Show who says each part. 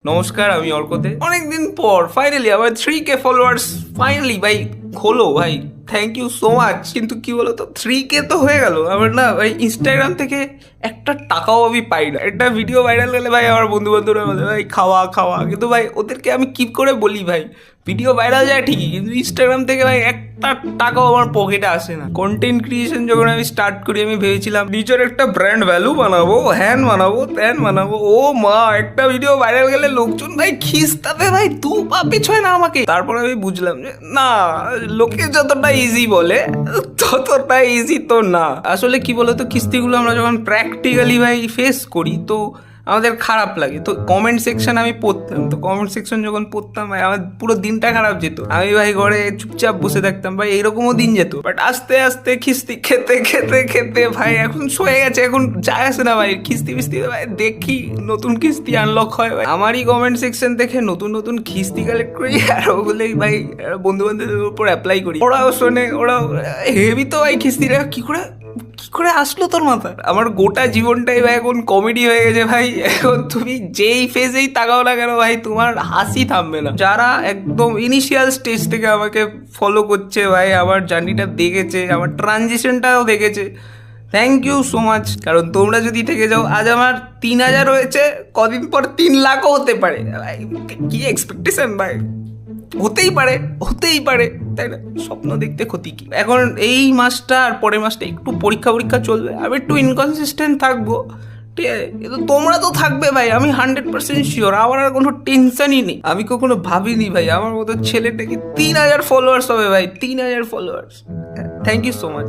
Speaker 1: নমস্কার, আমি অর্কতে। অনেকদিন পর ফাইনালি আমার 3K ফলোয়ার্স ফাইনালি ভাই হলো ভাই। Thank you so much. কিন্তু কি বলতো, 3K তো হয়ে গেল, আমার না ভাই ইনস্টাগ্রাম থেকে একটা টাকাও আমি পাই না। একটা ভিডিও ভাইরাল হলে ভাই আমার বন্ধু বান্ধবরা বলে ভাই খাওয়া খাওয়া, কিন্তু ভাই ওদেরকে আমি কি করে বলি ভাই ভিডিও ভাইরাল যায় ঠিকই, কিন্তু ইনস্টাগ্রাম থেকে ভাই একটা টাকাও আমার পকেটে আসে না। কন্টেন্ট ক্রিয়েশন যখন আমি স্টার্ট করি আমি ভেবেছিলাম নিজের একটা ব্র্যান্ড ভ্যালু বানাবো, হ্যান বানাবো, ত্যান বানাবো। ও মা, একটা ভিডিও ভাইরাল গেলে লোকজন ভাই খিস্তাতে ভাই দু পা পেছোয় না আমাকে। তারপর আমি বুঝলাম যে না, লোকে যতটা ইজি বলে ততটা ইজি তো না। আসলে কি বলতো, কিস্তিগুলো আমরা যখন প্র্যাকটিক্যালি ভাই ফেস করি তো আমাদের খারাপ লাগে। তো কমেন্ট সেকশন আমি পড়তাম, তো কমেন্ট সেকশন যখন পড়তাম ভাই আমার পুরো দিনটা খারাপ যেত। আমি ভাই ঘরে চুপচাপ বসে থাকতাম ভাই, এরকমও দিন যেত। বাট আস্তে আস্তে খিস্তি খেতে খেতে খেতে ভাই এখন সয়ে গেছে, এখন যায় আসে না ভাই খিস্তি ফিস্তি। ভাই দেখি নতুন কিস্তি আনলক হয় ভাই, আমারই কমেন্ট সেকশন দেখে নতুন নতুন খিস্তি কালেক্ট করি আর ওগুলোই ভাই বন্ধু বান্ধবদের উপর অ্যাপ্লাই করি। ওরাও শোনে, ওরাও হেভি তো ভাই খিস্তিরা কি করে আসলো তোর মাথায়। আমার গোটা জীবনটাই ভাই এখন কমেডি হয়ে গেছে ভাই। এখন তুমি যেই ফেজেই তাকাও না কেন ভাই তোমার হাসি থামবে না। যারা একদম ইনিশিয়াল স্টেজ থেকে আমাকে ফলো করছে ভাই, আমার জার্নিটা দেখেছে, আমার ট্রানজিশনটাও দেখেছে, থ্যাংক ইউ সো মাচ। কারণ তোমরা যদি থেকে যাও, আজ আমার 3,000 হয়েছে, কদিন পর 3 লাখও হতে পারে ভাই। কি এক্সপেকটেশন ভাই, হতেই পারে তাই না? স্বপ্ন দেখতে ক্ষতি কি। এখন এই মাসটা আর পরের মাসটা একটু পরীক্ষা চলবে, আমি একটু ইনকনসিস্টেন্ট থাকবো, ঠিক আছে? কিন্তু তোমরা তো থাকবে ভাই, আমি 100% শিওর। আমার আর কোনো টেনশনই নেই। আমি কখনো ভাবিনি ভাই আমার মতো ছেলেটাকে 3,000 ফলোয়ার্স হবে ভাই, 3,000 followers. Thank you so much.